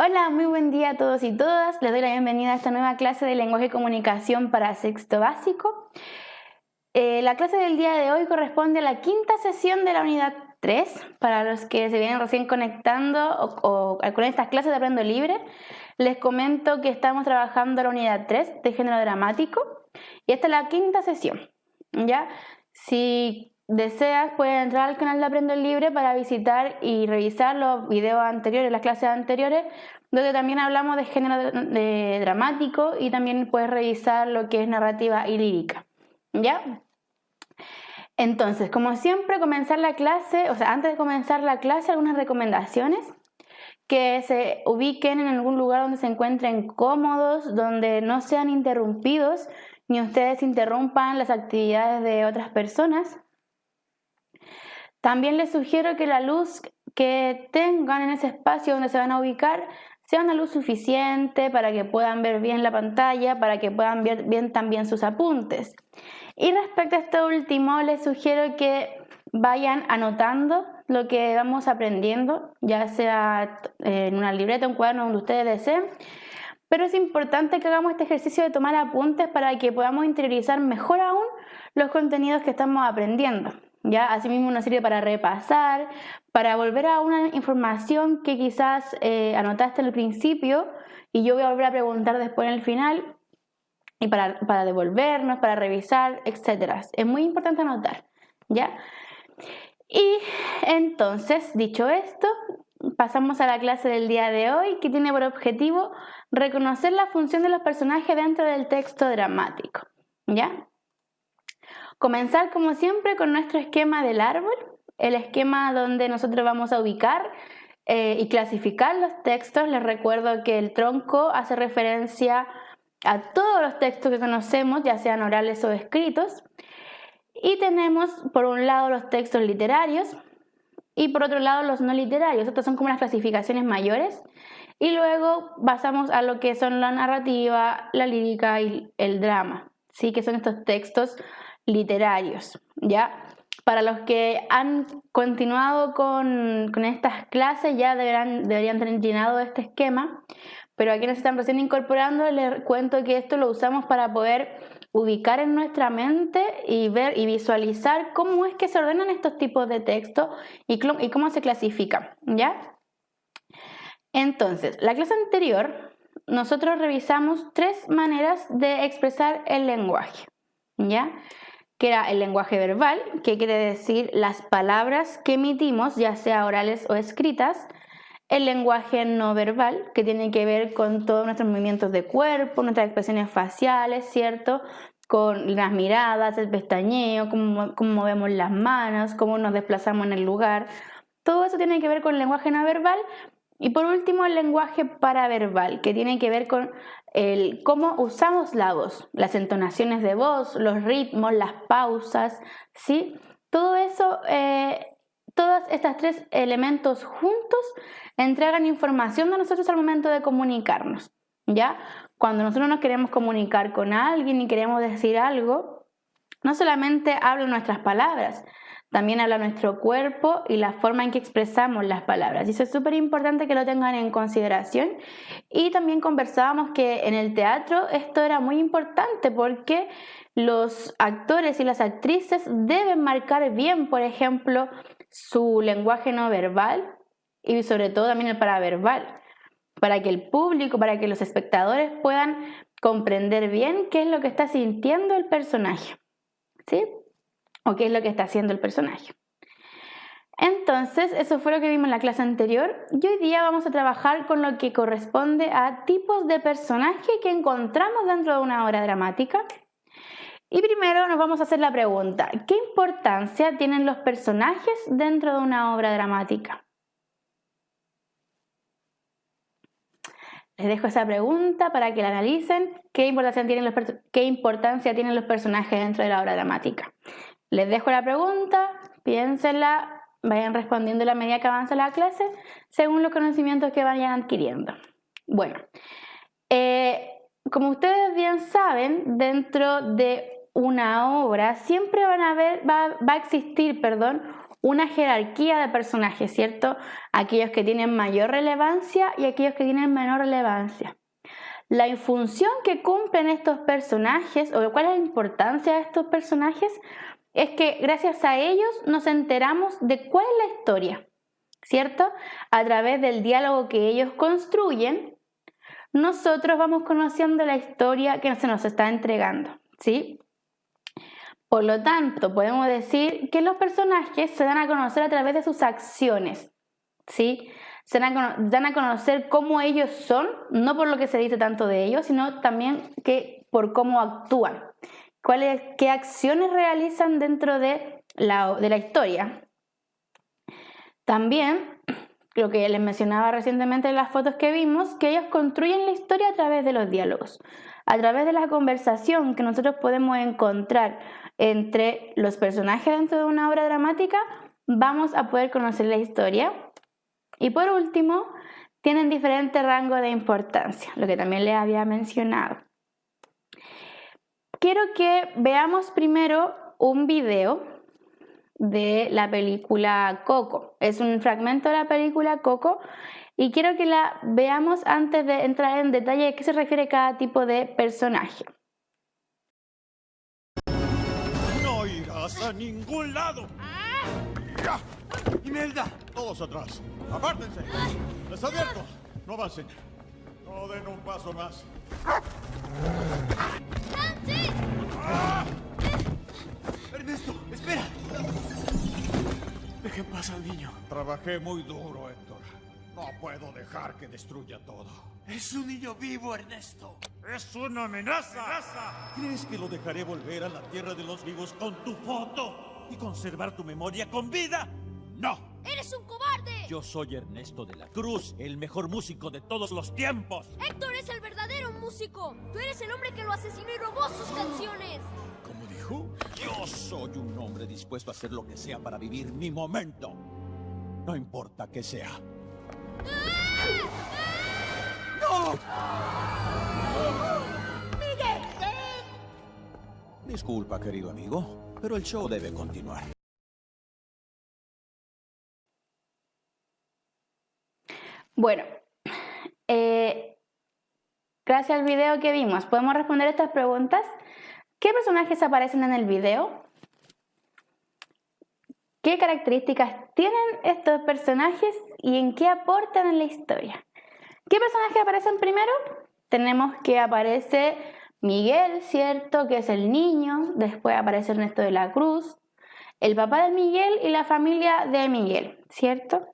Hola, muy buen día a todos y todas. Les doy la bienvenida a esta nueva clase de lenguaje y comunicación para sexto básico. La clase del día de hoy corresponde a la quinta sesión de la unidad 3. Para los que se vienen recién conectando o con estas clases de Aprendo Libre, les comento que estamos trabajando la unidad 3 de género dramático y esta es la quinta sesión. ¿Ya? Si deseas, puedes entrar al canal de Aprendo Libre para visitar y revisar los videos anteriores, las clases anteriores, donde también hablamos de género dramático y también puedes revisar lo que es narrativa y lírica. ¿Ya? Entonces, como siempre, comenzar la clase, antes de comenzar la clase, algunas recomendaciones: que se ubiquen en algún lugar donde se encuentren cómodos, donde no sean interrumpidos, ni ustedes interrumpan las actividades de otras personas. También les sugiero que la luz que tengan en ese espacio donde se van a ubicar sea una luz suficiente para que puedan ver bien la pantalla, para que puedan ver bien también sus apuntes. Y respecto a esto último, les sugiero que vayan anotando lo que vamos aprendiendo, ya sea en una libreta, un cuaderno, donde ustedes deseen. Pero es importante que hagamos este ejercicio de tomar apuntes para que podamos interiorizar mejor aún los contenidos que estamos aprendiendo. ¿Ya? Asimismo nos sirve para repasar, para volver a una información que quizás anotaste en el principio y yo voy a volver a preguntar después en el final, y para devolvernos, para revisar, etc. Es muy importante anotar, ¿ya? Y entonces, dicho esto, pasamos a la clase del día de hoy, que tiene por objetivo reconocer la función de los personajes dentro del texto dramático, ¿ya? Comenzar, como siempre, con nuestro esquema del árbol, el esquema donde nosotros vamos a ubicar y clasificar los textos. Les recuerdo que el tronco hace referencia a todos los textos que conocemos, ya sean orales o escritos. Y tenemos por un lado los textos literarios y por otro lado los no literarios. Estas son como las clasificaciones mayores. Y luego pasamos a lo que son la narrativa, la lírica y el drama, ¿sí? Que son estos textos literarios, ¿ya? Para los que han continuado con estas clases ya deberían tener llenado este esquema, pero a quienes están recién incorporando les cuento que esto lo usamos para poder ubicar en nuestra mente y ver y visualizar cómo es que se ordenan estos tipos de textos y cómo se clasifican, ¿ya? Entonces, la clase anterior nosotros revisamos 3 maneras de expresar el lenguaje, ¿ya? Que era el lenguaje verbal, que quiere decir las palabras que emitimos, ya sea orales o escritas; el lenguaje no verbal, que tiene que ver con todos nuestros movimientos de cuerpo, nuestras expresiones faciales, ¿cierto? Con las miradas, el pestañeo, cómo movemos las manos, cómo nos desplazamos en el lugar. Todo eso tiene que ver con el lenguaje no verbal. Y por último, el lenguaje paraverbal, que tiene que ver con cómo usamos la voz, las entonaciones de voz, los ritmos, las pausas, ¿sí? Todo eso, todos estos 3 elementos juntos entregan información de nosotros al momento de comunicarnos, ¿ya? Cuando nosotros nos queremos comunicar con alguien y queremos decir algo, no solamente hablan nuestras palabras, también habla nuestro cuerpo y la forma en que expresamos las palabras. Y eso es súper importante que lo tengan en consideración. Y también conversábamos que en el teatro esto era muy importante porque los actores y las actrices deben marcar bien, por ejemplo, su lenguaje no verbal y sobre todo también el paraverbal, para que el público, para que los espectadores puedan comprender bien qué es lo que está sintiendo el personaje, ¿sí? O qué es lo que está haciendo el personaje. Entonces, eso fue lo que vimos en la clase anterior y hoy día vamos a trabajar con lo que corresponde a tipos de personaje que encontramos dentro de una obra dramática. Y primero nos vamos a hacer la pregunta: ¿qué importancia tienen los personajes dentro de una obra dramática? Les dejo esa pregunta para que la analicen. ¿Qué importancia tienen los personajes dentro de la obra dramática? Les dejo la pregunta, piénsenla, vayan respondiendo a medida que avanza la clase, según los conocimientos que vayan adquiriendo. Bueno, como ustedes bien saben, dentro de una obra siempre va a existir una jerarquía de personajes, ¿cierto? Aquellos que tienen mayor relevancia y aquellos que tienen menor relevancia. La función que cumplen estos personajes, o cuál es la importancia de estos personajes, es que gracias a ellos nos enteramos de cuál es la historia, ¿cierto? A través del diálogo que ellos construyen, nosotros vamos conociendo la historia que se nos está entregando, ¿sí? Por lo tanto, podemos decir que los personajes se dan a conocer a través de sus acciones, ¿sí? Se dan a conocer cómo ellos son, no por lo que se dice tanto de ellos, sino también por cómo actúan, qué acciones realizan dentro de la historia. También, lo que les mencionaba recientemente en las fotos que vimos, que ellos construyen la historia a través de los diálogos, a través de la conversación que nosotros podemos encontrar entre los personajes dentro de una obra dramática, vamos a poder conocer la historia. Y por último, tienen diferente rango de importancia, lo que también les había mencionado. Quiero que veamos primero un video de la película Coco. Es un fragmento de la película Coco y quiero que la veamos antes de entrar en detalle de qué se refiere cada tipo de personaje. No irás a ningún lado. ¡Ya! ¡Imelda! Todos atrás. ¡Apártense! ¡Les advierto! No avancen. No den un paso más. ¡Nancy! ¡Ah! ¡Ernesto! ¡Espera! Dejen pasar al niño. Trabajé muy duro, Héctor. No puedo dejar que destruya todo. Es un niño vivo, Ernesto. ¡Es una amenaza! ¿Crees que lo dejaré volver a la tierra de los vivos con tu foto y conservar tu memoria con vida? ¡No! ¡Eres un cobarde! Yo soy Ernesto de la Cruz, el mejor músico de todos los tiempos. Héctor es el verdadero músico. Tú eres el hombre que lo asesinó y robó sus canciones. ¿Cómo dijo? Yo soy un hombre dispuesto a hacer lo que sea para vivir mi momento. No importa qué sea. ¡No! ¡Miguel! Disculpa, querido amigo, pero el show debe continuar. Bueno, gracias al video que vimos, ¿podemos responder estas preguntas? ¿Qué personajes aparecen en el video? ¿Qué características tienen estos personajes y en qué aportan en la historia? ¿Qué personajes aparecen primero? Tenemos que aparece Miguel, ¿cierto? Que es el niño. Después aparece Ernesto de la Cruz, el papá de Miguel y la familia de Miguel, ¿cierto?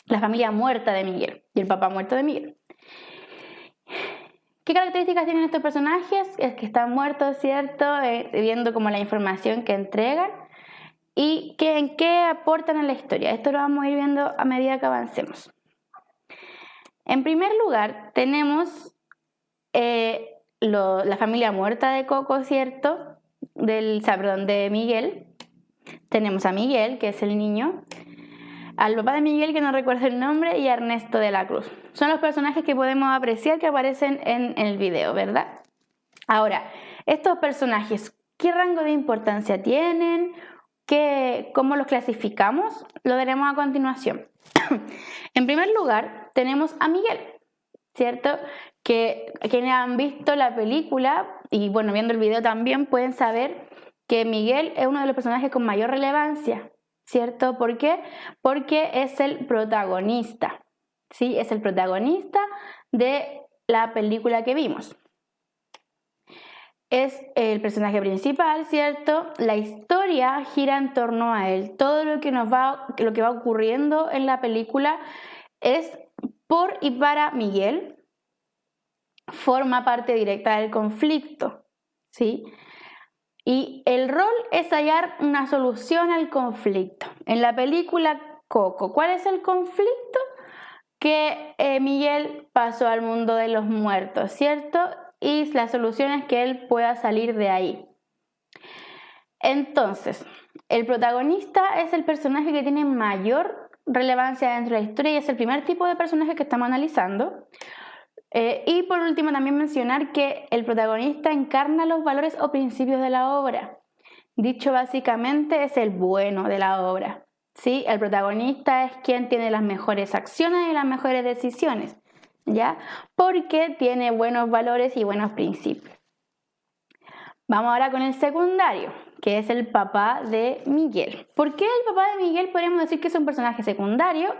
La familia muerta de Miguel y el papá muerto de Miguel. ¿Qué características tienen estos personajes? Es que están muertos, ¿cierto? Viendo como la información que entregan y en qué aportan en la historia. Esto lo vamos a ir viendo a medida que avancemos. En primer lugar, tenemos la familia muerta de Coco, ¿cierto? De Miguel. Tenemos a Miguel, que es el niño, al papá de Miguel, que no recuerdo el nombre, y a Ernesto de la Cruz. Son los personajes que podemos apreciar que aparecen en el video, ¿verdad? Ahora, estos personajes, ¿qué rango de importancia tienen? ¿Cómo los clasificamos? Lo veremos a continuación. En primer lugar, tenemos a Miguel, ¿cierto? Que quienes han visto la película y bueno, viendo el video también pueden saber que Miguel es uno de los personajes con mayor relevancia, ¿cierto? ¿Por qué? Porque es el protagonista, ¿sí? Es el protagonista de la película que vimos. Es el personaje principal, ¿cierto? La historia gira en torno a él. Todo lo que va ocurriendo en la película es por y para Miguel. Forma parte directa del conflicto, ¿sí? Y el rol es hallar una solución al conflicto. En la película Coco, ¿cuál es el conflicto? Que Miguel pasó al mundo de los muertos, ¿cierto? Y la solución es que él pueda salir de ahí. Entonces, el protagonista es el personaje que tiene mayor relevancia dentro de la historia y es el primer tipo de personaje que estamos analizando. Y por último también mencionar que el protagonista encarna los valores o principios de la obra. Dicho básicamente, es el bueno de la obra, ¿sí? El protagonista es quien tiene las mejores acciones y las mejores decisiones, ¿ya? Porque tiene buenos valores y buenos principios. Vamos ahora con el secundario, que es el papá de Miguel. ¿Por qué el papá de Miguel podríamos decir que es un personaje secundario?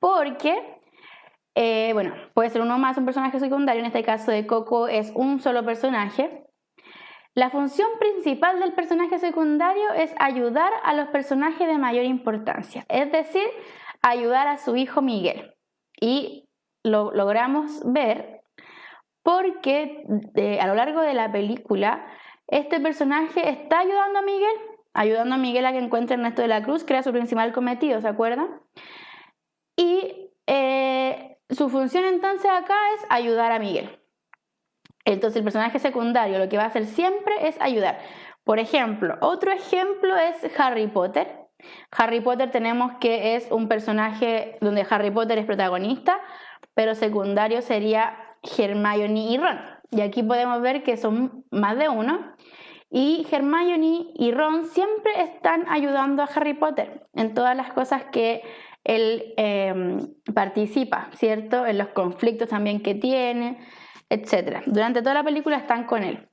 Porque, bueno, puede ser uno más un personaje secundario, en este caso de Coco es un solo personaje. La función principal del personaje secundario es ayudar a los personajes de mayor importancia, es decir, ayudar a su hijo Miguel. Y lo logramos ver porque a lo largo de la película este personaje está ayudando a Miguel a que encuentre a Ernesto de la Cruz, que era su principal cometido, ¿se acuerdan? Y su función entonces acá es ayudar a Miguel. Entonces el personaje secundario lo que va a hacer siempre es ayudar. Por ejemplo, otro ejemplo es Harry Potter. Harry Potter tenemos que es un personaje donde Harry Potter es protagonista, pero secundario sería Hermione y Ron. Y aquí podemos ver que son más de uno. Y Hermione y Ron siempre están ayudando a Harry Potter en todas las cosas que él participa, ¿cierto? En los conflictos también que tiene, etc. Durante toda la película están con él.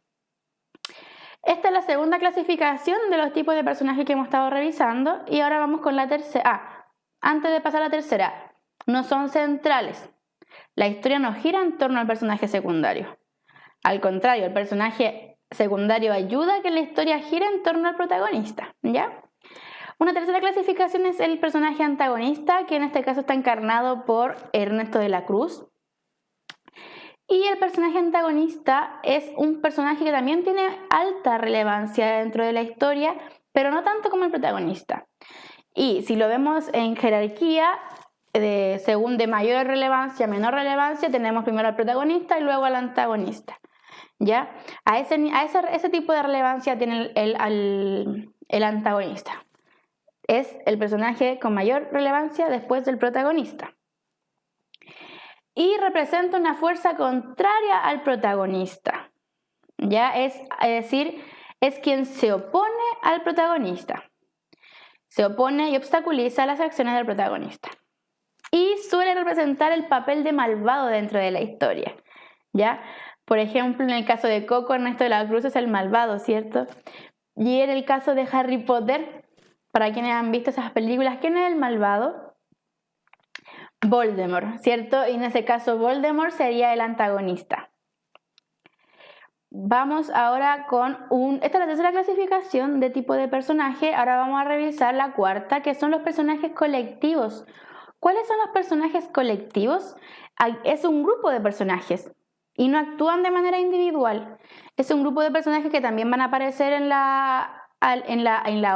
Esta es la segunda clasificación de los tipos de personajes que hemos estado revisando. Y ahora vamos con la tercera. Antes de pasar a la tercera, no son centrales. La historia no gira en torno al personaje secundario. Al contrario, el personaje secundario ayuda a que la historia gire en torno al protagonista, ¿ya? Una tercera clasificación es el personaje antagonista, que en este caso está encarnado por Ernesto de la Cruz. Y el personaje antagonista es un personaje que también tiene alta relevancia dentro de la historia, pero no tanto como el protagonista. Y si lo vemos en jerarquía, según de mayor relevancia a menor relevancia, tenemos primero al protagonista y luego al antagonista, ¿ya? A ese tipo de relevancia tiene el antagonista. Es el personaje con mayor relevancia después del protagonista. Y representa una fuerza contraria al protagonista, ¿ya? Es decir, es quien se opone al protagonista. Se opone y obstaculiza las acciones del protagonista. Y suele representar el papel de malvado dentro de la historia, ¿ya? Por ejemplo, en el caso de Coco, Ernesto de la Cruz es el malvado, ¿cierto? Y en el caso de Harry Potter, para quienes han visto esas películas, ¿quién es el malvado? Voldemort, ¿cierto? Y en ese caso Voldemort sería el antagonista. Vamos ahora con esta es la tercera clasificación de tipo de personaje. Ahora vamos a revisar la cuarta, que son los personajes colectivos. ¿Cuáles son los personajes colectivos? Es un grupo de personajes y no actúan de manera individual. Es un grupo de personajes que también van a aparecer en la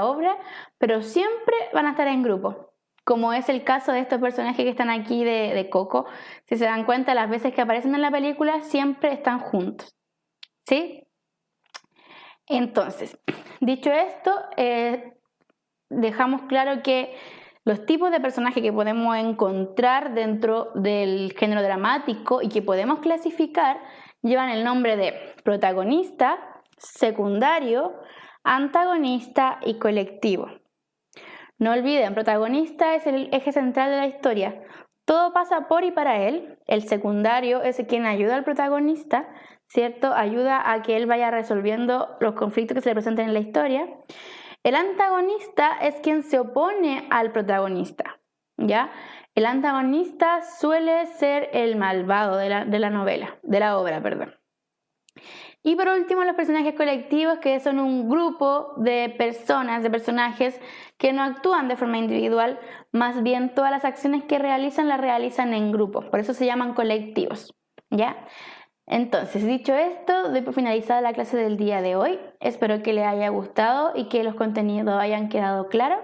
obra, pero siempre van a estar en grupo, como es el caso de estos personajes que están aquí de Coco. Si se dan cuenta, las veces que aparecen en la película siempre están juntos, ¿sí? Entonces, dicho esto, dejamos claro que los tipos de personajes que podemos encontrar dentro del género dramático y que podemos clasificar llevan el nombre de protagonista, secundario, antagonista y colectivo. No olviden, protagonista es el eje central de la historia. Todo pasa por y para él. El secundario es quien ayuda al protagonista, ¿cierto? Ayuda a que él vaya resolviendo los conflictos que se le presenten en la historia. El antagonista es quien se opone al protagonista, ¿ya? El antagonista suele ser el malvado de la obra, perdón. Y por último, los personajes colectivos, que son un grupo de personajes que no actúan de forma individual, más bien todas las acciones que realizan las realizan en grupo, por eso se llaman colectivos, ¿ya? Entonces, dicho esto, doy por finalizada la clase del día de hoy. Espero que les haya gustado y que los contenidos hayan quedado claros.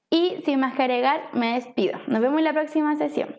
Y sin más que agregar, me despido. Nos vemos en la próxima sesión.